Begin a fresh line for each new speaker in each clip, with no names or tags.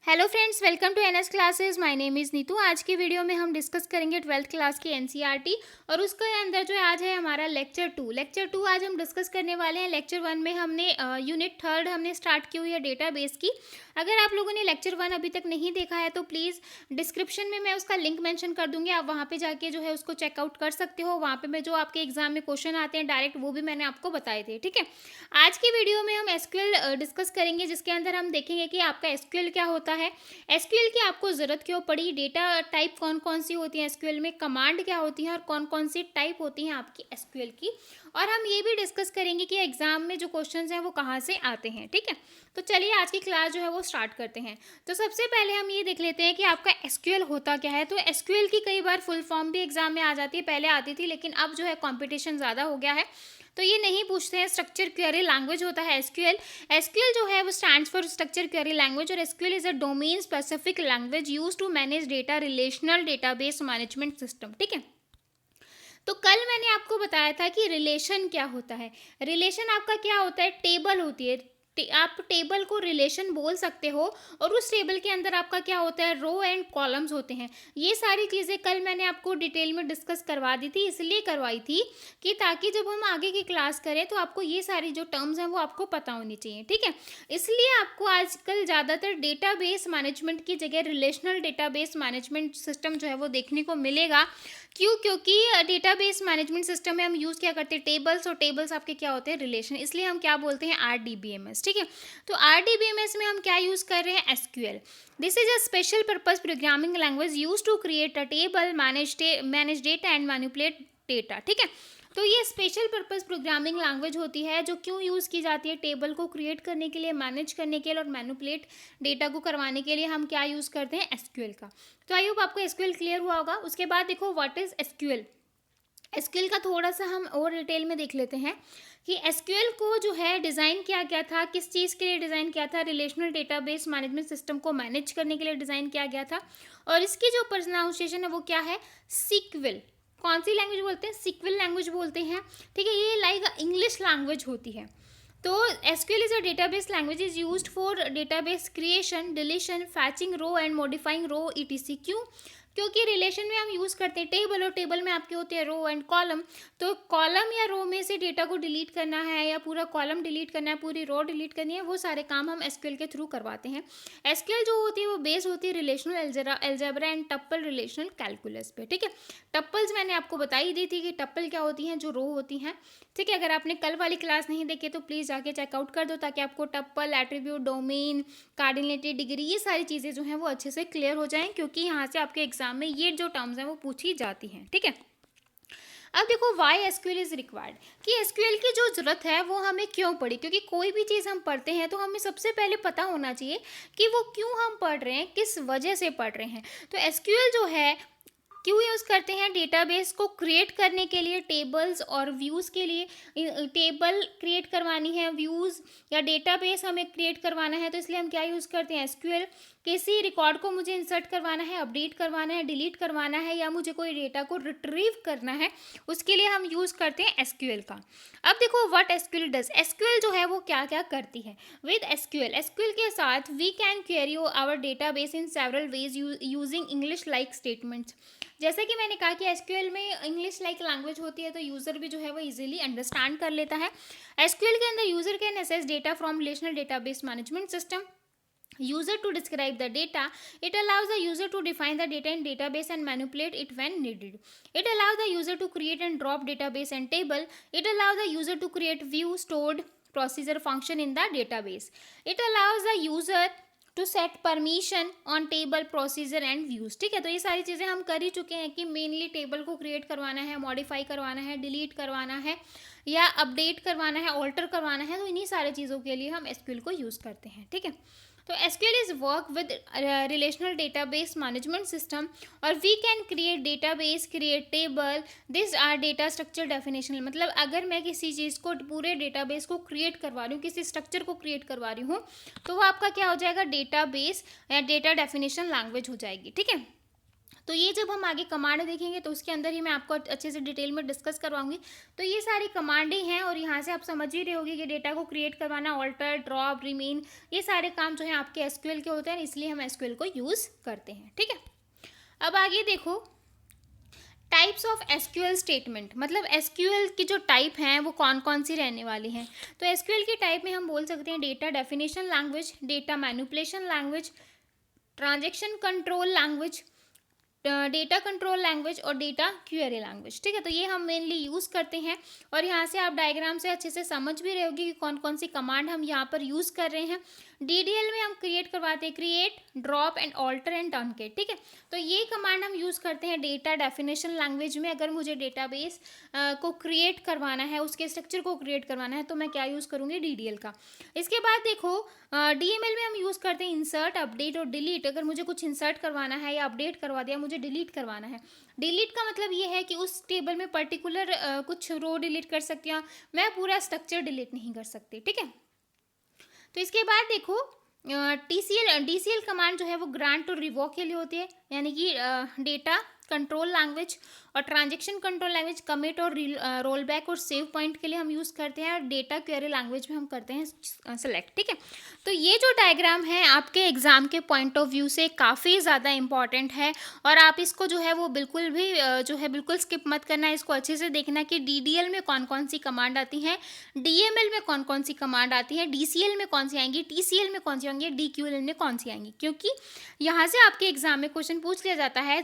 Hello friends, welcome to NS classes. My name is Neetu. आज की video में हम डिस्कस करेंगे 12th क्लास की एनसीईआरटी और उसके अंदर जो है आज है हमारा लेक्चर 2 आज हम डिस्कस करने वाले हैं। लेक्चर 1 में हमने यूनिट 3 हमने स्टार्ट की हुई है डेटाबेस की। अगर आप लोगों ने लेक्चर 1 अभी तक नहीं देखा है तो प्लीज़ डिस्क्रिप्शन में मैं उसका लिंक मेंशन कर दूंगी, आप वहाँ पे जाके जो है उसको चेकआउट कर सकते हो। वहाँ पे मैं जो आपके एग्जाम में क्वेश्चन आते हैं डायरेक्ट वो भी मैंने आपको बताए थे। ठीक है, आज की वीडियो में हम एसक्यूएल डिस्कस करेंगे, जिसके अंदर हम देखेंगे कि आपका एसक्यूएल क्या होता है, एसक्यूएल की आपको ज़रूरत क्यों पड़ी, डेटा टाइप कौन कौन सी होती है एसक्यूएल में, कमांड क्या होती है और कौन कौन सी टाइप होती हैं आपकी एसक्यूएल की। और हम ये भी डिस्कस करेंगे कि एग्जाम में जो क्वेश्चंस हैं वो कहाँ से आते हैं। ठीक है, तो चलिए आज की क्लास जो है वो स्टार्ट करते हैं। तो सबसे पहले हम ये देख लेते हैं कि आपका एसक्यूएल होता क्या है। तो एसक्यूएल की कई बार फुल फॉर्म भी एग्जाम में आ जाती है, पहले आती थी लेकिन अब जो है कॉम्पिटिशन ज़्यादा हो गया है तो ये नहीं पूछते हैं। स्ट्रक्चर क्वेरी लैंग्वेज होता है एसक्यूएल। एसक्यूएल जो है वो stands for structure query language और SQL is a domain specific language use to manage data relational database management system. ठीक है, तो कल मैंने आपको बताया था कि रिलेशन क्या होता है। रिलेशन आपका क्या होता है, टेबल होती है। आप टेबल को रिलेशन बोल सकते हो और उस टेबल के अंदर आपका क्या होता है, रो एंड कॉलम्स होते हैं। ये सारी चीज़ें कल मैंने आपको डिटेल में डिस्कस करवा दी थी, इसलिए करवाई थी कि ताकि जब हम आगे की क्लास करें तो आपको ये सारी जो टर्म्स हैं वो आपको पता होनी चाहिए। ठीक है, इसलिए आपको आजकल ज़्यादातर डेटाबेस मैनेजमेंट की जगह रिलेशनल डेटाबेस मैनेजमेंट सिस्टम जो है वो देखने को मिलेगा। क्यों? क्योंकि डेटाबेस मैनेजमेंट सिस्टम में हम यूज़ क्या करते हैं, टेबल्स, और टेबल्स आपके क्या होते हैं, रिलेशन, इसलिए हम क्या बोलते हैं, आरडीबीएमएस। ठीक है, तो आरडीबीएमएस में हम क्या यूज़ कर रहे हैं, SQL. This is a special purpose programming language use to create a table, manage data and manipulate data. ठीक है, तो ये स्पेशल पर्पस प्रोग्रामिंग लैंग्वेज होती है जो क्यों यूज़ की जाती है, टेबल को क्रिएट करने के लिए, मैनेज करने के लिए और मैनिपुलेट डेटा को करवाने के लिए हम क्या यूज़ करते हैं, एसक्यूएल का। तो आई होप आपको एसक्यूएल क्लियर हुआ होगा। उसके बाद देखो व्हाट इज एसक्यूएल। एसक्यूएल का थोड़ा सा हम और डिटेल में देख लेते हैं कि एसक्यूएल को जो है डिज़ाइन किया गया था, किस चीज़ के लिए डिज़ाइन किया था, रिलेशनल डेटाबेस मैनेजमेंट सिस्टम को मैनेज करने के लिए डिज़ाइन किया गया था। और इसकी जो प्रोनाउंसिएशन है वो क्या है, सीक्वल। कौन सी लैंग्वेज बोलते हैं, सीक्वल लैंग्वेज बोलते हैं। ठीक है, ये लाइक इंग्लिश लैंग्वेज होती है। तो SQL is a database language is used for database creation, deletion, fetching row and modifying row etc. क्यों? क्योंकि रिलेशन में हम यूज़ करते हैं टेबल और टेबल में आपके होते हैं रो एंड कॉलम। तो कॉलम या रो में से डेटा को डिलीट करना है या पूरा कॉलम डिलीट करना है, पूरी रो डिलीट करनी है, वो सारे काम हम एसक्यूएल के थ्रू करवाते हैं। एसक्यूएल जो होती है वो बेस होती है relational algebra and tuple relational calculus पे। ठीक है, टप्पल्स मैंने आपको बताई दी थी कि टप्पल क्या होती हैं, जो रो होती हैं। ठीक है, अगर आपने कल वाली क्लास नहीं देखी तो प्लीज़ जाके चेकआउट कर दो ताकि आपको टप्पल, एट्रीब्यूट, डोमेन, कार्डिनेटेड डिग्री, ये सारी चीज़ें जो हैं वो अच्छे से क्लियर हो जाएं, क्योंकि यहाँ से आपके एग्जाम में ये जो टर्म्स हैं वो पूछी जाती हैं। ठीक है, अब देखो वाई एसक्यूएल इज रिक्वायर्ड, कि एसक्यूएल की जो जरूरत है वो हमें क्यों पड़ी। क्योंकि कोई भी चीज़ हम पढ़ते हैं तो हमें सबसे पहले पता होना चाहिए कि वो क्यों हम पढ़ रहे हैं, किस वजह से पढ़ रहे हैं। तो एसक्यूएल जो है क्यों यूज़ करते हैं, डेटाबेस को क्रिएट करने के लिए, टेबल्स और व्यूज़ के लिए। टेबल क्रिएट करवानी है, व्यूज़ या डेटाबेस हमें क्रिएट करवाना है, तो इसलिए हम क्या यूज़ करते हैं, एसक्यूएल। किसी रिकॉर्ड को मुझे इंसर्ट करवाना है, अपडेट करवाना है, डिलीट करवाना है, या मुझे कोई डेटा को रिट्रीव करना है, उसके लिए हम यूज़ करते हैं एसक्यूएल का। अब देखो व्हाट एसक्यूएल डज। एसक्यूएल जो है वो क्या क्या करती है। विद एसक्यूएल, एसक्यूएल के साथ we can query our database in several ways using English like statements. जैसे कि मैंने कहा कि एसक्यूएल में इंग्लिश लाइक लैंग्वेज होती है तो यूज़र भी जो है वो इजीली अंडरस्टैंड कर लेता है। एसक्यूएल के अंदर user can assess data from relational database management system, user to describe the data. It allows the user to define the data in database and manipulate it when needed. It allows the user to create and drop database and table. It allows the user to create view, stored, procedure, function in the database. It allows the user to set permission on table, procedure and views. ठीक है, तो ये सारी चीज़ें हम कर ही चुके हैं कि मेनली टेबल को क्रिएट करवाना है, मॉडिफाई करवाना है, डिलीट करवाना है या अपडेट करवाना है, ऑल्टर करवाना है। तो इन्हीं सारी चीज़ों के लिए हम एसक्यूएल को यूज़ करते हैं। ठीक है, तो SQL is work with relational database management system और we can create database, create table, this are data structure definition. मतलब अगर मैं किसी चीज़ को, पूरे डेटाबेस को क्रिएट करवा रही हूँ, किसी स्ट्रक्चर को क्रिएट करवा रही हूँ, तो वो आपका क्या हो जाएगा, डेटाबेस या डेटा डेफिनेशन लैंग्वेज हो जाएगी। ठीक है, तो ये जब हम आगे कमांड देखेंगे तो उसके अंदर ही मैं आपको अच्छे से डिटेल में डिस्कस करवाऊंगी। तो ये सारी कमांडें हैं और यहाँ से आप समझ ही रहे होगे कि डेटा को क्रिएट करवाना, ऑल्टर, ड्रॉप, रिमेन, ये सारे काम जो है आपके एसक्यूएल के होते हैं, इसलिए हम एसक्यूएल को यूज़ करते हैं। ठीक है, अब आगे देखो टाइप्स ऑफ एसक्यूएल स्टेटमेंट, मतलब एसक्यूएल की जो टाइप हैं वो कौन कौन सी रहने वाली हैं। तो एसक्यूएल की टाइप में हम बोल सकते हैं data definition language, data manipulation language, transaction control language, data control language और डेटा क्वेरी लैंग्वेज। ठीक है, तो ये हम मेनली यूज़ करते हैं और यहाँ से आप डायग्राम से अच्छे से समझ भी रहे होगे कि कौन कौन सी कमांड हम यहाँ पर यूज़ कर रहे हैं। डीडीएल में हम क्रिएट करवाते हैं create, drop and alter and truncate. ठीक है, तो ये कमांड हम यूज़ करते हैं डेटा डेफिनेशन लैंग्वेज में। अगर मुझे डेटाबेस को क्रिएट करवाना है, उसके स्ट्रक्चर को क्रिएट करवाना है, तो मैं क्या यूज़ करूँगी, डीडीएल का। इसके बाद देखो डीएमएल में हम यूज़ करते हैं इंसर्ट, अपडेट और डिलीट। अगर मुझे कुछ इंसर्ट करवाना है या अपडेट करवा दिया, मुझे डिलीट करवाना है। डिलीट का मतलब ये है कि उस टेबल में पर्टिकुलर कुछ रो डिलीट कर सकती हूँ, मैं पूरा स्ट्रक्चर डिलीट नहीं कर सकती। ठीक है, तो इसके बाद देखो टीसीएल डीसीएल कमांड जो है वो ग्रांट और रिवॉक के लिए होती है, यानी कि डेटा कंट्रोल लैंग्वेज और ट्रांजैक्शन कंट्रोल लैंग्वेज, कमिट और रोल बैक और सेव पॉइंट के लिए हम यूज़ करते हैं, और डेटा क्वेरी लैंग्वेज में हम करते हैं सेलेक्ट। ठीक है, तो ये जो डायग्राम है आपके एग्ज़ाम के पॉइंट ऑफ व्यू से काफ़ी ज़्यादा इंपॉर्टेंट है और आप इसको जो है वो बिल्कुल भी जो है बिल्कुल स्किप मत करना है। इसको अच्छे से देखना कि डीडीएल में कौन कौन सी कमांड आती हैं, डीएमएल में कौन कौन सी कमांड आती है, डीसीएल में कौन सी आएंगी, टीसीएल में कौन सी आएंगी, डीक्यूएल में कौन सी आएंगी, क्योंकि यहाँ से आपके एग्जाम में क्वेश्चन पूछ लिया जाता है।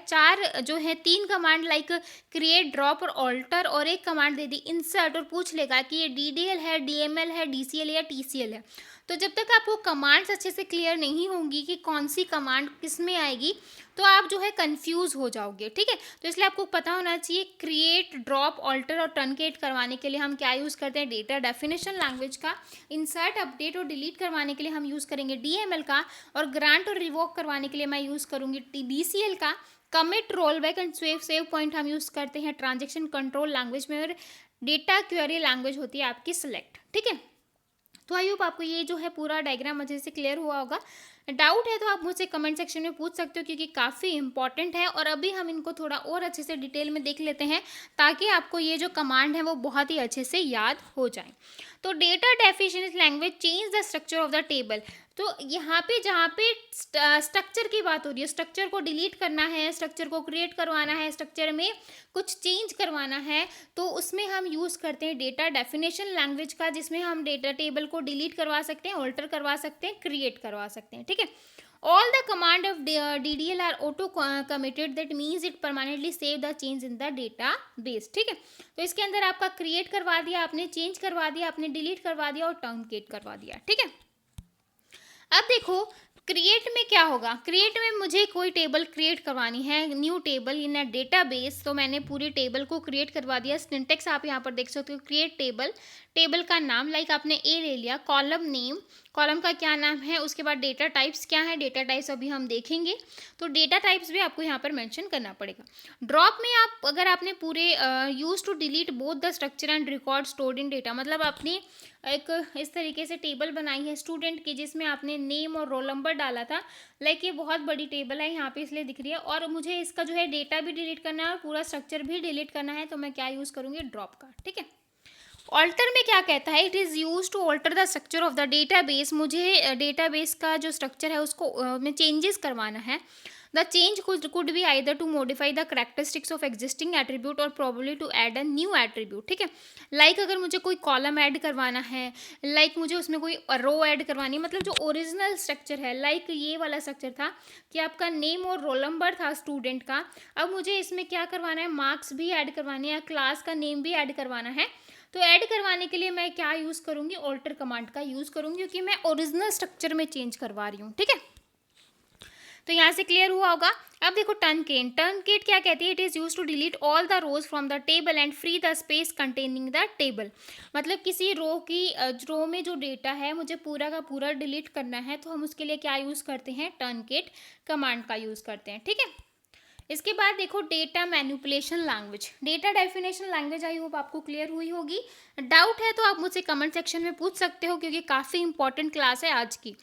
जो है 3 कमांड लाइक क्रिएट, ड्रॉप और ऑल्टर, और एक कमांड दे दी इंसर्ट, और पूछ लेगा कि ये डीडीएल है, डीएमएल है, डीसीएल या टीसीएल है। तो जब तक आपको कमांड्स अच्छे से क्लियर नहीं होंगी कि कौन सी कमांड किस में आएगी, तो आप जो है कंफ्यूज हो जाओगे। ठीक है, तो इसलिए आपको पता होना चाहिए क्रिएट, ड्रॉप, ऑल्टर और टर्नकेट करवाने के लिए हम क्या यूज़ करते हैं, डेटा डेफिनेशन लैंग्वेज का। इंसर्ट, अपडेट और डिलीट करवाने के लिए हम यूज़ करेंगे डीएमएल का, और ग्रांट और रिवोक करवाने के लिए मैं यूज़ करूँगी डीसीएल का। Commit, roll back and save point हम यूज़ करते हैं ट्रांजेक्शन कंट्रोल लैंग्वेज में, और डेटा क्वेरी लैंग्वेज होती है आपकी सिलेक्ट। ठीक है, तो आई होप आपको ये जो है पूरा डायग्राम अच्छे से क्लियर हुआ होगा। डाउट है तो आप मुझसे कमेंट सेक्शन में पूछ सकते हो, क्योंकि काफ़ी इंपॉर्टेंट है और अभी हम इनको थोड़ा और अच्छे से डिटेल में देख लेते हैं, ताकि आपको ये जो कमांड है वो बहुत ही अच्छे से याद हो जाए। तो data definition language change the structure of the table. तो यहाँ पे जहाँ पे स्ट्रक्चर की बात हो रही है, स्ट्रक्चर को डिलीट करना है, स्ट्रक्चर को क्रिएट करवाना है, स्ट्रक्चर में कुछ चेंज करवाना है, तो उसमें हम यूज़ करते हैं डेटा डेफिनेशन लैंग्वेज का, जिसमें हम डेटा टेबल को डिलीट करवा सकते हैं, ऑल्टर करवा सकते हैं, क्रिएट करवा सकते हैं। ठीक है, all the command of DDL are auto committed, that means it permanently save the change in the database। ठीक है, तो इसके अंदर आपका क्रिएट करवा दिया आपने, चेंज करवा दिया आपने, डिलीट करवा दिया और टर्नकेट करवा दिया। ठीक है, अब देखो क्रिएट में क्या होगा। क्रिएट में मुझे कोई टेबल क्रिएट करवानी है, new table in a database, तो मैंने पूरी टेबल को क्रिएट करवा दिया। सिंटेक्स आप यहाँ पर देख सकते हो, क्रिएट टेबल, टेबल का नाम लाइक आपने ए ले लिया, कॉलम नेम, कॉलम का क्या नाम है, उसके बाद डेटा टाइप्स क्या है, डेटा टाइप्स अभी हम देखेंगे, तो डेटा टाइप्स भी आपको यहाँ पर मेंशन करना पड़ेगा। ड्रॉप में आप अगर आपने पूरे use to delete both the structure and record stored in data, मतलब आपने एक इस तरीके से टेबल बनाई है स्टूडेंट की, जिसमें आपने नेम और रोल नंबर डाला था। लाइक ये बहुत बड़ी टेबल है यहाँ पे इसलिए दिख रही है, और मुझे इसका जो है डेटा भी डिलीट करना है और पूरा स्ट्रक्चर भी डिलीट करना है, तो मैं क्या यूज़ करूँगी, ड्रॉप का। ठीक है, ऑल्टर में क्या कहता है, it is use to alter the structure of the database. मुझे डेटाबेस का जो स्ट्रक्चर है उसको में चेंजेस करवाना है। The change could be either to modify the characteristics of existing attribute or probably to add a new attribute। ठीक है, लाइक अगर मुझे कोई कॉलम ऐड करवाना है, लाइक मुझे उसमें कोई रो ऐड करवानी है, मतलब जो ओरिजिनल स्ट्रक्चर है, लाइक ये वाला स्ट्रक्चर था कि आपका नेम और रोल नंबर था स्टूडेंट का, अब मुझे इसमें क्या करवाना है, मार्क्स भी ऐड करवानी है, क्लास का नेम भी ऐड करवाना है। तो ऐड करवाने के लिए मैं क्या यूज़ करूँगी, ऑल्टर कमांड का यूज़ करूँगी, क्योंकि मैं ओरिजिनल स्ट्रक्चर में चेंज करवा रही हूँ। ठीक है, तो यहाँ से क्लियर हुआ होगा। अब देखो टर्नकेट क्या कहती है, it is use to delete all the rows from the table and free the space containing the table. मतलब किसी रो में जो डेटा है मुझे पूरा का पूरा डिलीट करना है, तो हम उसके लिए क्या यूज़ करते हैं, टर्नकेट कमांड का यूज़ करते हैं। ठीक है, इसके बाद देखो data manipulation language, data definition language, I hope आपको क्लियर हुई होगी। डाउट है तो आप मुझसे कमेंट सेक्शन में पूछ सकते हो, क्योंकि काफ़ी इंपॉर्टेंट क्लास है आज की।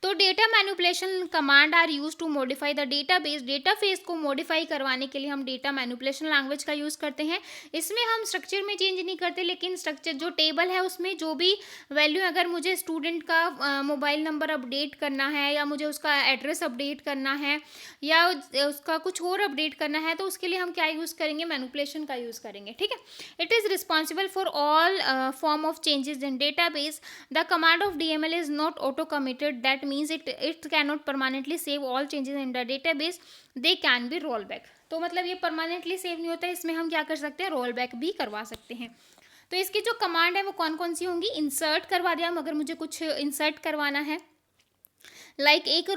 तो data manipulation command are use to modify the database. Database को मॉडिफाई करवाने के लिए हम डेटा मैनिपुलेशन लैंग्वेज का यूज़ करते हैं। इसमें हम स्ट्रक्चर में चेंज नहीं करते, लेकिन स्ट्रक्चर जो टेबल है उसमें जो भी वैल्यू, अगर मुझे स्टूडेंट का मोबाइल नंबर अपडेट करना है या मुझे उसका एड्रेस अपडेट करना है या उसका कुछ और अपडेट करना है, तो उसके लिए हम क्या यूज़ करेंगे, मैनिपुलेशन का यूज़ करेंगे। ठीक है, it is responsible for all form of changes in database. The command of DML is not auto committed, that means it cannot permanently save all changes in the database, they can be roll back। तो मतलब ये permanently save नहीं होता है, इसमें हम क्या कर सकते हैं, रोल बैक भी करवा सकते हैं। तो इसकी जो कमांड है वो कौन कौन सी होंगी, इंसर्ट करवा दिया हम, अगर मुझे कुछ इंसर्ट करवाना है, एक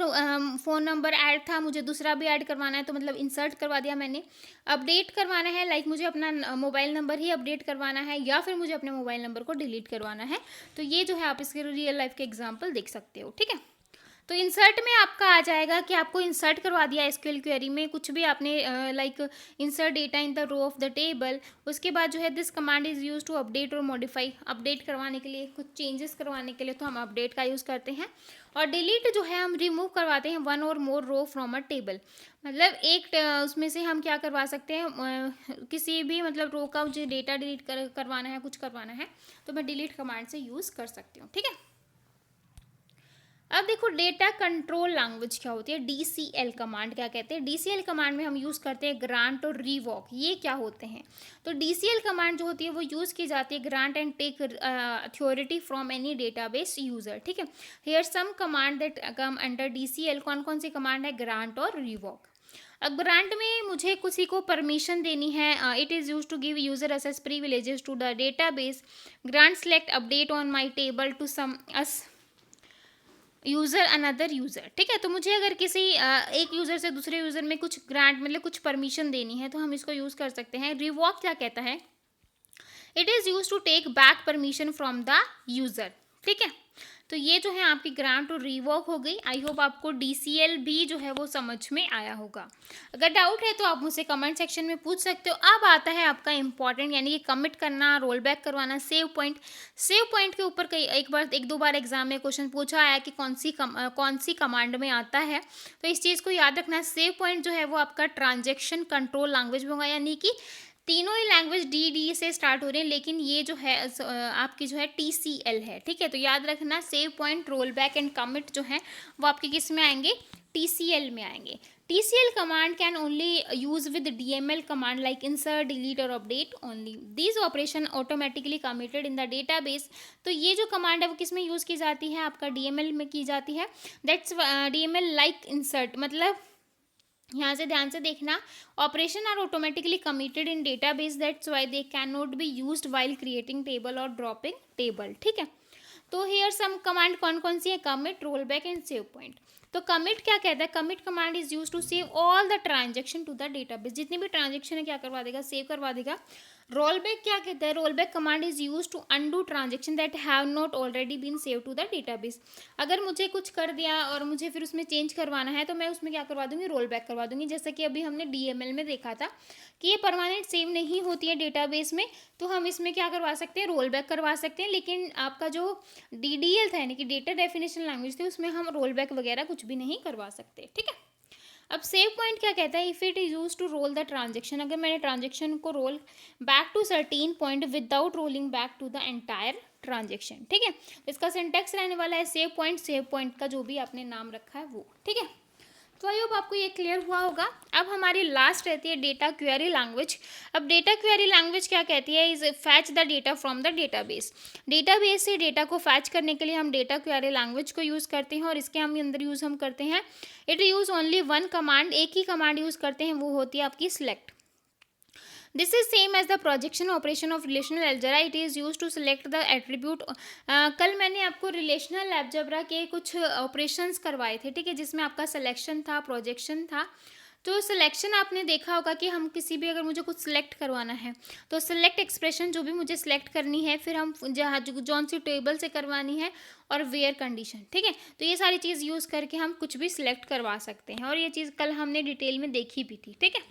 फ़ोन नंबर ऐड था, मुझे दूसरा भी ऐड करवाना है, तो मतलब इंसर्ट करवा दिया मैंने। अपडेट करवाना है, मुझे अपना मोबाइल नंबर ही अपडेट करवाना है या फिर मुझे अपने मोबाइल नंबर को डिलीट करवाना है, तो ये जो है आप इसके रियल लाइफ के एग्जांपल देख सकते हो। ठीक है, तो इंसर्ट में आपका आ जाएगा कि आपको इंसर्ट करवा दिया एसक्यूएल क्वेरी में, कुछ भी आपने insert data in the row of the table. उसके बाद जो है this command is use to update और मॉडिफाई, अपडेट करवाने के लिए, कुछ चेंजेस करवाने के लिए तो हम अपडेट का यूज़ करते हैं। और डिलीट जो है हम रिमूव करवाते हैं वन और मोर रो फ्रॉम अ टेबल, मतलब उसमें से हम क्या करवा सकते हैं, किसी भी मतलब रो का मुझे डेटा डिलीट करवाना है, कुछ करवाना है, तो मैं डिलीट कमांड से यूज़ कर सकती हूँ। ठीक है, अब देखो डेटा कंट्रोल लैंग्वेज क्या होती है, DCL कमांड क्या कहते हैं। DCL कमांड में हम यूज़ करते हैं ग्रांट और रिवॉक, ये क्या होते हैं। तो DCL कमांड जो होती है वो यूज़ की जाती है grant and take authority from any database user. ठीक है, here some command that come under DCL, कौन कौन सी कमांड है, ग्रांट और रिवॉक। अब ग्रांट में मुझे किसी को परमिशन देनी है, it is use to give user access privileges to the database. Grant select update on my table to some us user another user. ठीक है, तो मुझे अगर किसी एक यूज़र से दूसरे यूज़र में कुछ ग्रांट मतलब कुछ परमिशन देनी है, तो हम इसको यूज़ कर सकते हैं। रिवॉक क्या कहता है, it is use to take back permission from the user. ठीक है, तो ये जो है आपकी ग्रांट और रिवॉक हो गई। आई होप आपको DCL भी जो है वो समझ में आया होगा। अगर डाउट है तो आप मुझसे कमेंट सेक्शन में पूछ सकते हो। अब आता है आपका इंपॉर्टेंट, यानी कि कमिट करना, रोल बैक करवाना, सेव पॉइंट। सेव पॉइंट के ऊपर एक दो बार एग्जाम में क्वेश्चन पूछा आया कि कौन सी कमांड में आता है, तो इस चीज़ को याद रखना। सेव पॉइंट जो है वो आपका ट्रांजेक्शन कंट्रोल लैंग्वेज में होगा, यानी कि तीनों ही लैंग्वेज DD से स्टार्ट हो रहे हैं, लेकिन ये जो है आपकी जो है TCL है। ठीक है, तो याद रखना save point, role back and commit जो है वो आपके किस में आएंगे, TCL में आएंगे। TCL command can only use with DML command like insert, delete और update only. This operation automatically committed in the database. तो ये जो कमांड है वो किस में यूज़ की जाती है, आपका DML में की जाती है। दैट्स DML लाइक इंसर्ट, मतलब यहाँ से ध्यान से देखना, operation are automatically committed in database, that's why they can not be used while creating table और ड्रॉपिंग टेबल। ठीक है, तो हियर सम कमांड कौन कौन सी है, commit, roll back and save point. तो कमिट क्या कहता है, commit command is use to save all the transaction to the database, जितनी भी ट्रांजेक्शन है क्या करवा देगा, सेव करवा देगा। रोल बैक क्या कहता है, roll back command is use to undo transaction that have not already been save to the database. अगर मुझे कुछ कर दिया और मुझे फिर उसमें चेंज करवाना है, तो मैं उसमें क्या करवा दूंगी, रोल बैक करवा दूंगी। जैसा कि अभी हमने DML में देखा था कि ये परमानेंट सेव नहीं होती है डेटाबेस में, तो हम इसमें क्या करवा सकते हैं, रोल बैक करवा सकते हैं। लेकिन आपका जो DDL था, यानी कि डेटा डेफिनेशन लैंग्वेज थी, उसमें हम रोल बैक वगैरह कुछ भी नहीं करवा सकते। ठीक है, अब सेव पॉइंट क्या कहता है, if it is use to roll the transaction, अगर मैंने ट्रांजेक्शन को roll back to certain point without rolling back to the entire transaction. ठीक है, इसका सिंटेक्स रहने वाला है सेव पॉइंट का जो भी आपने नाम रखा है वो। ठीक है, तो आई होप आपको ये क्लियर हुआ होगा। अब हमारी लास्ट रहती है डेटा क्वेरी लैंग्वेज। अब डेटा क्वेरी लैंग्वेज क्या कहती है, is fetch the data from the database. Database से डेटा को फैच करने के लिए हम डेटा क्वेरी लैंग्वेज को यूज़ करते हैं, और इसके हम अंदर यूज़ हम करते हैं, it use only one command, एक ही कमांड यूज़ करते हैं, वो होती है आपकी select. This is same as the projection operation of relational algebra, it is use to select the attribute. कल मैंने आपको रिलेशनल अलजेब्रा के कुछ ऑपरेशंस करवाए थे, ठीक है, जिसमें आपका सिलेक्शन था, प्रोजेक्शन था। तो सिलेक्शन आपने देखा होगा कि हम किसी भी, अगर मुझे कुछ सिलेक्ट करवाना है, तो सिलेक्ट एक्सप्रेशन जो भी मुझे सिलेक्ट करनी है, फिर हम जहाँ जौन सी टेबल से करवानी है, और वेयर कंडीशन। ठीक है, तो ये सारी चीज़ यूज़ करके हम कुछ भी सिलेक्ट करवा सकते हैं, और ये चीज़ कल हमने डिटेल में देखी भी थी। ठीक है,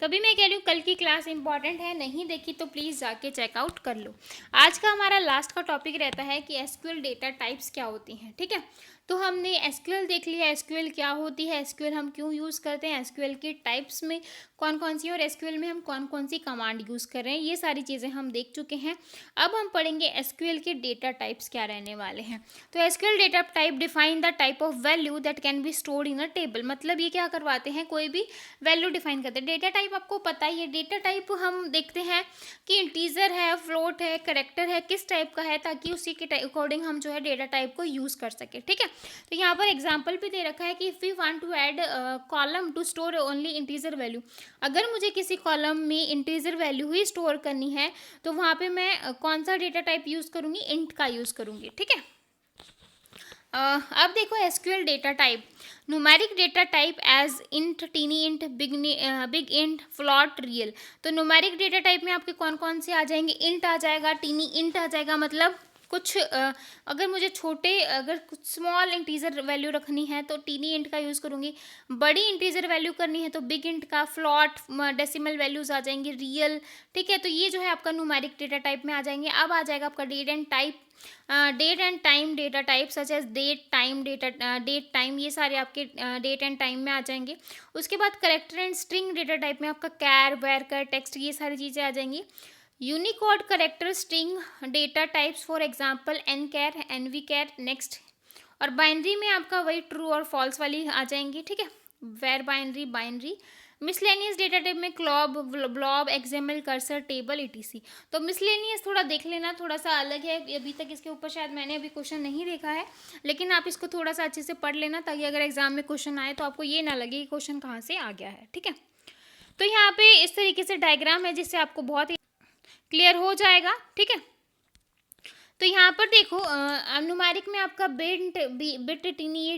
तभी मैं कह रही हूँ कल की क्लास इंपॉर्टेंट है, नहीं देखी तो प्लीज़ जाके चेकआउट कर लो। आज का हमारा लास्ट का टॉपिक रहता है कि एसक्यूएल डेटा टाइप्स क्या होती हैं। ठीक है, तो हमने एसक्यूएल देख लिया, एसक्यूएल क्या होती है, एसक्यूएल हम क्यों यूज़ करते हैं, एसक्यूएल के टाइप्स में कौन कौन सी, और एसक्यूएल में हम कौन कौन सी कमांड यूज़ कर रहे हैं, ये सारी चीज़ें हम देख चुके हैं। अब हम पढ़ेंगे एसक्यूएल के डेटा टाइप्स क्या रहने वाले हैं। तो SQL data type define the type of value that can be stored in a table. मतलब ये क्या करवाते हैं, कोई भी वैल्यू डिफाइन करते हैं। डेटा टाइप आपको पता ही है, डेटा टाइप हम देखते हैं कि इंटीजर है, फ्लोट है, कैरेक्टर है, किस टाइप का है, ताकि उसी के अकॉर्डिंग हम जो है डेटा टाइप को यूज़ कर सके। ठीक है, तो यहाँ पर एग्जाम्पल भी दे रखा है कि if we want to add column to store only integer value. अगर मुझे किसी कॉलम में इंटीजर वैल्यू ही स्टोर करनी है तो वहाँ पे मैं कौन सा डेटा टाइप यूज़ करूँगी, इंट का यूज़ करूँगी। ठीक है, अब देखो SQL data type, numeric data type as int, tiny int, big int, float, real. तो न्यूमेरिक डेटा टाइप में आपके कौन कौन से आ जाएंगे, इंट आ जाएगा, टीनी इंट आ जाएगा, मतलब कुछ अगर मुझे छोटे, अगर कुछ स्मॉल इंटीजर वैल्यू रखनी है तो टीनी इंट का यूज़ करूँगी, बड़ी इंटीजर वैल्यू करनी है तो बिग इंट का, फ्लॉट, डेसिमल वैल्यूज़ आ जाएंगे, रियल। ठीक है, तो ये जो है आपका न्यूमेरिक डेटा टाइप में आ जाएंगे। अब आ जाएगा आपका date and type, date and time data type such as date time, date time, ये सारे आपके डेट एंड टाइम में आ जाएंगे। उसके बाद character and string data type में आपका कैर, वेर कर, टेक्स्ट, ये सारी चीज़ें आ जाएंगी। Unicode character string data types for example N char, N V char, next. और बाइनरी में आपका वही ट्रू और फॉल्स वाली आ जाएंगी। ठीक है, where binary, binary. Miscellaneous data type में clob, blob, XML, cursor, table, ETC. तो मिसलेनियस थोड़ा देख लेना, थोड़ा सा अलग है, अभी तक इसके ऊपर शायद मैंने अभी क्वेश्चन नहीं देखा है, लेकिन आप इसको थोड़ा सा अच्छे से पढ़ लेना, ताकि अगर एग्जाम में क्वेश्चन आए तो आपको ये ना लगे कि क्वेश्चन कहाँ से आ गया है। ठीक है, तो यहाँ पे इस तरीके से डायग्राम है जिससे आपको बहुत क्लियर हो जाएगा। ठीक है, तो यहाँ पर देखो न्यूमेरिक में आपका बिट, टीनी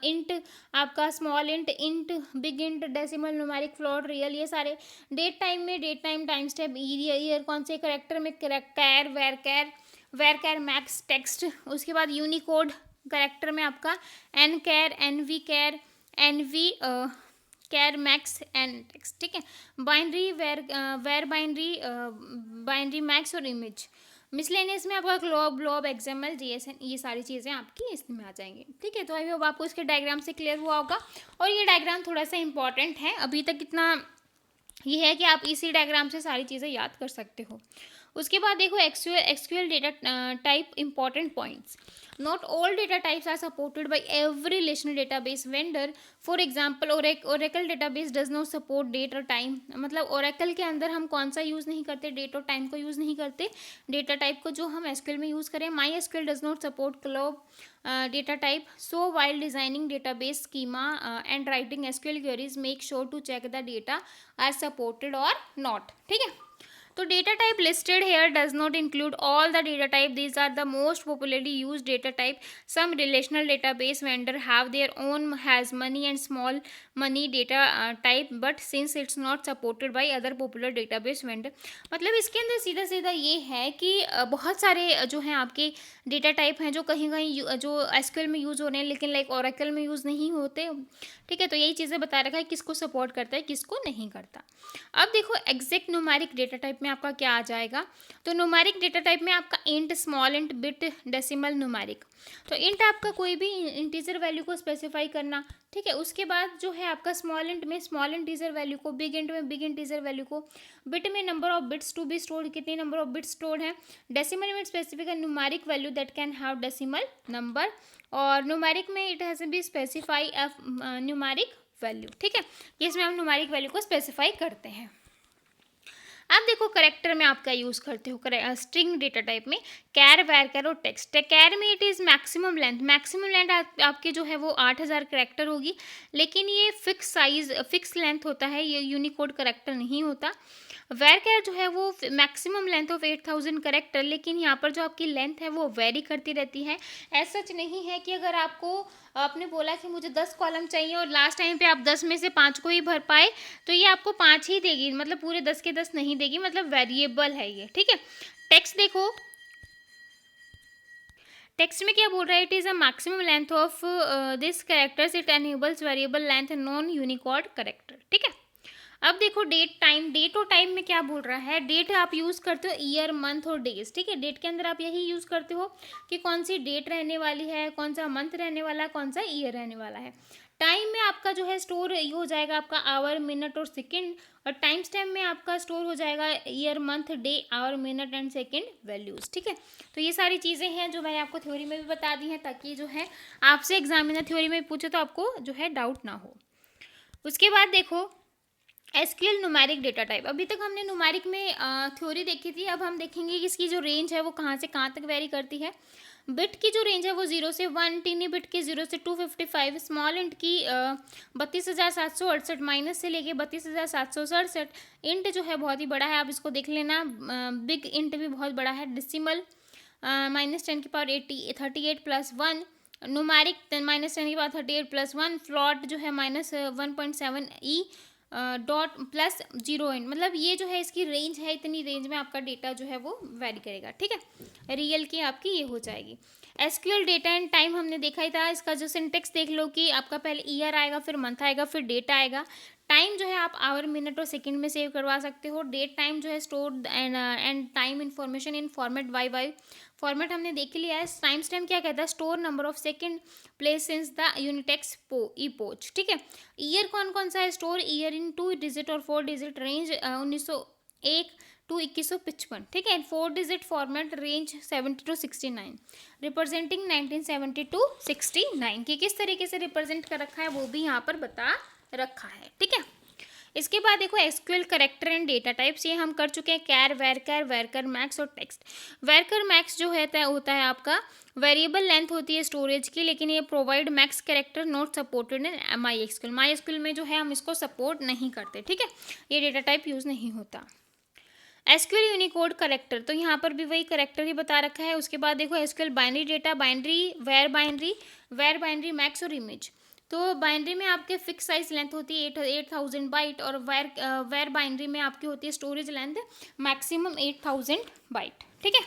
इंट, आपका small int, int, big int, decimal, numeric, float, real, ये सारे। डेट टाइम में date time, time step, year, कौन से करेक्टर में char, var char, max, text. उसके बाद यूनिकोड करेक्टर में आपका N char, N V char, N V char, max and text. ठीक है, binary, var binary, binary max और इमेज। मिसलेनियस में आपका ग्लोब, ग्लोब, एक्सएमएल, जीएसएन, ये सारी चीज़ें आपकी इसमें आ जाएंगी। ठीक है, तो आई होप आपको इसके डायग्राम से क्लियर हुआ होगा। और ये डायग्राम थोड़ा सा इंपॉर्टेंट है, अभी तक इतना ये है कि आप इसी डायग्राम से सारी चीज़ें याद कर सकते हो। उसके बाद देखो SQL data type important points. Not all data types are supported by every relational database vendor. For example Oracle database does not support date और टाइम। मतलब ओरेकल के अंदर हम कौन सा यूज़ नहीं करते, डेट और टाइम को यूज़ नहीं करते, डेटा टाइप को जो हम एसक्यूएल में यूज़ करें। MySQL does not support CLOB data type. So while designing database schema and writing SQL queries make sure to check the data are supported और not. ठीक है, तो data type listed here does not include all the data type. These are the most popularly used data type. Some relational database vendor have their own has money and small money data type, but since it's not supported by other popular database vendor. मतलब इसके अंदर सीधा सीधा ये है कि बहुत सारे जो हैं आपके डेटा टाइप हैं जो कहीं कहीं जो एसक्यूएल में यूज़ हो रहे हैं, लेकिन लाइक ओरेकल में यूज़ नहीं होते। ठीक है, तो यही चीज़ें बता रखा है किसको सपोर्ट करता है, किसको नहीं करता। अब देखो एग्जैक्ट न्यूमेरिक डेटा टाइप में आपका क्या आ जाएगा। तो न्यूमेरिक डेटा टाइप में आपका int, small int, bit, decimal, numeric. तो इंट आपका कोई भी इंटीजर वैल्यू को स्पेसिफाई करना। ठीक है, उसके बाद जो है आपका स्मॉल इंट में स्मॉल इंटीजर वैल्यू को, बिग इंट में बिग इंटीजर वैल्यू को, बिट में number of bits to be stored, कितने नंबर ऑफ बिट्स स्टोर्ड हैं। डेसिमल में specific numeric value that can have decimal number. और न्यूमेरिक में it has be specify numeric value. ठीक है, इसमें हम न्यूमेरिक वैल्यू को स्पेसिफाई करते हैं। अब देखो करेक्टर में आप क्या यूज़ करते हो स्ट्रिंग डेटा टाइप में, कैर, वेर कैर और टेक्स्ट। कैर में इट इज़ मैक्सिमम लेंथ आपके जो है वो 8000 करेक्टर होगी, लेकिन ये फिक्स साइज, फिक्स लेंथ होता है, ये यूनिकोड करेक्टर नहीं होता। वेर कैर जो है वो मैक्सिमम लेंथ ऑफ 8000 करेक्टर, लेकिन यहाँ पर जो आपकी लेंथ है वो वेरी करती रहती है। ऐसा सच नहीं है कि अगर आपको आपने बोला कि मुझे 10 कॉलम चाहिए और लास्ट टाइम पे आप 10 में से 5 को ही भर पाए तो ये आपको 5 ही देगी, मतलब पूरे 10 के 10 नहीं देगी, मतलब वेरिएबल है ये। ठीक है, टेक्स्ट देखो, टेक्स्ट में क्या बोल रहा है, it is a maximum length of this characters, it enables variable length non Unicode character. ठीक है, अब देखो डेट टाइम, डेट और टाइम में क्या बोल रहा है, डेट आप यूज़ करते हो ईयर मंथ और डेज, ठीक है। डेट के अंदर आप यही यूज़ करते हो कि कौन सी डेट रहने वाली है, कौन सा मंथ रहने वाला है, कौन सा ईयर रहने वाला है। टाइम में आपका जो है स्टोर ये हो जाएगा आपका आवर, मिनट और सेकेंड, और टाइम स्टैम्प में आपका स्टोर हो जाएगा year, month, day, hour, minute and second values, ठीक है। तो ये सारी चीज़ें हैं जो मैंने आपको थ्योरी में भी बता दी हैं, ताकि जो है आपसे एग्जामिनर थ्योरी में पूछे तो आपको जो है डाउट ना हो। उसके बाद देखो एसक्यूएल न्यूमेरिक डेटा टाइप। अभी तक हमने न्यूमेरिक में थ्योरी देखी थी, अब हम देखेंगे कि इसकी जो रेंज है वो कहाँ से कहाँ तक वेरी करती है। बिट की जो रेंज है वो 0 से 1, टीनी बिट की 0 से 255, स्मॉल इंट की 32,768, माइनस से लेके 32,767। इंट जो है बहुत ही बड़ा है, आप इसको देख लेना। बिग इंट भी बहुत बड़ा है। डिसिमल -10 की पावर 38 प्लस 1, न्यूमेरिक -10 की पावर 38 प्लस 1, फ्लॉट जो है -1.7 ई डॉट प्लस 0 एंड, मतलब ये जो है इसकी रेंज है, इतनी रेंज में आपका डेटा जो है वो वेरी करेगा, ठीक है। रियल की आपकी ये हो जाएगी। एसक्यूएल डेटा एंड टाइम हमने देखा ही था, इसका जो सिंटेक्स देख लो कि आपका पहले ईयर आएगा, फिर मंथ आएगा, फिर डेट आएगा। टाइम जो है आप आवर, मिनट और सेकंड में सेव करवा सकते हो। डेट टाइम जो है store and time information in format Y format हमने देख लिया है। टाइम स्टैम्प क्या कहता है, store number of second place since the Unix epoch, ठीक है। ईयर कौन कौन सा है, स्टोर ईयर इन 2 डिजिट और 4 डिजिट रेंज 1901 टू 2155, ठीक है। 4 digit format range 70 to 69, representing 1970 to 69 की किस तरीके से रिप्रेजेंट कर रखा है वो भी यहाँ पर बता रखा है, ठीक है। इसके बाद देखो SQL character and data types, ये हम कर चुके हैं। कैर, वेरकर मैक्स और टेक्स्ट। वेरकर मैक्स जो है होता है आपका वेरिएबल लेंथ होती है स्टोरेज की, लेकिन ये provide max character not supported in my SQL में जो है हम इसको सपोर्ट नहीं करते, ठीक है। ये डेटा टाइप यूज नहीं होता। एसक्यूएल यूनिकोड करेक्टर, तो यहाँ पर भी वही करेक्टर ही बता रखा है। उसके बाद देखो SQL binary data, var binary max और इमेज। तो बाइनरी में आपके फिक्स साइज लेंथ होती है 8000 बाइट, और वेर बाइनरी में आपकी होती है स्टोरेज लेंथ मैक्सिमम 8000 बाइट, ठीक है।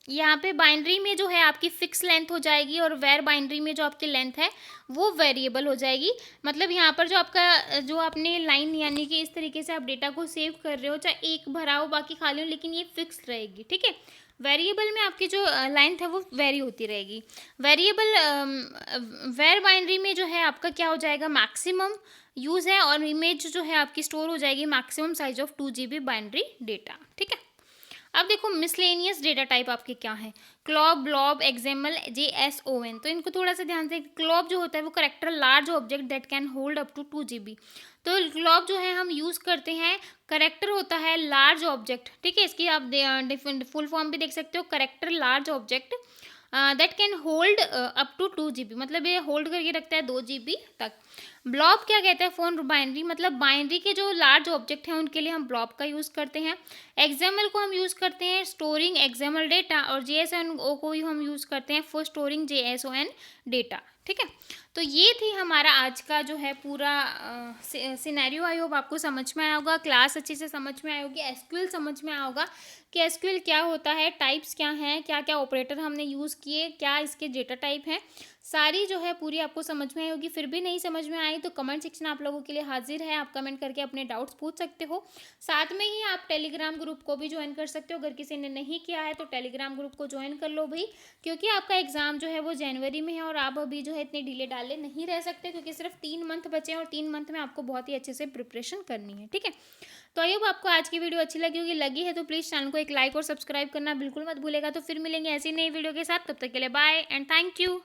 यहाँ पे बाइनरी में जो है आपकी फिक्स लेंथ हो जाएगी, और वेर बाइनरी में जो आपकी लेंथ है वो वेरिएबल हो जाएगी। मतलब यहाँ पर जो आपका जो आपने लाइन, यानी कि इस तरीके से आप डेटा को सेव कर रहे हो, चाहे एक भरा हो बाकी खाली हो, लेकिन ये फिक्स रहेगी, ठीक है। वेरिएबल में आपकी जो लेंथ है वो वेरी होती रहेगी। वेर बाइनरी में जो है आपका क्या हो जाएगा, मैक्सिमम यूज़ है, और इमेज जो है आपकी स्टोर हो जाएगी maximum size of 2 GB binary data, ठीक है। अब देखो मिसलेनियस डेटा टाइप आपके क्या है, क्लॉब, ब्लॉब, एक्सएमएल, JSON। तो इनको थोड़ा सा ध्यान से, क्लॉब जो होता है वो character large object that can hold up to 2 GB। तो क्लॉब जो है हम यूज़ करते हैं, करेक्टर होता है लार्ज ऑब्जेक्ट, ठीक है। इसकी आप फुल फॉर्म भी देख सकते हो, character large object that can hold up to 2 GB, मतलब ये होल्ड करके रखता है 2 GB तक। ब्लॉब क्या कहता है, फोन बाइनरी, मतलब बाइनरी के जो लार्ज ऑब्जेक्ट हैं उनके लिए हम ब्लॉब का यूज़ करते हैं। एक्सएमएल को हम यूज़ करते हैं स्टोरिंग एक्सएमएल डेटा, और JSON को ही हम यूज़ करते हैं फॉर स्टोरिंग JSON डेटा, ठीक है। तो ये थी हमारा आज का जो है पूरा सिनेरियो। आई होप आपको समझ में आया होगा, क्लास अच्छे से समझ में आई होगी, एसक्यूएल समझ में आया होगा कि एसक्यूएल क्या होता है, टाइप्स क्या हैं, क्या क्या ऑपरेटर हमने यूज़ किए, क्या इसके डेटा टाइप हैं, सारी जो है पूरी आपको समझ में आई होगी। फिर भी नहीं समझ में आई तो कमेंट सेक्शन आप लोगों के लिए हाजिर है, आप कमेंट करके अपने डाउट्स पूछ सकते हो। साथ में ही आप टेलीग्राम ग्रुप को भी ज्वाइन कर सकते हो, अगर किसी ने नहीं किया है तो टेलीग्राम ग्रुप को ज्वाइन कर लो भाई, क्योंकि आपका एग्जाम जो है वो जनवरी में है, और आप अभी जो है इतने डिले डाले नहीं रह सकते, क्योंकि सिर्फ 3 मंथ बचे हैं, और 3 मंथ में आपको बहुत ही अच्छे से प्रिपरेशन करनी है, ठीक है। तो आई होप आपको आज की वीडियो अच्छी लगी होगी, लगी है तो प्लीज़ चैनल को एक लाइक और सब्सक्राइब करना बिल्कुल मत भूलेगा। तो फिर मिलेंगे ऐसी नई वीडियो के साथ, तब तक के लिए बाय एंड थैंक यू।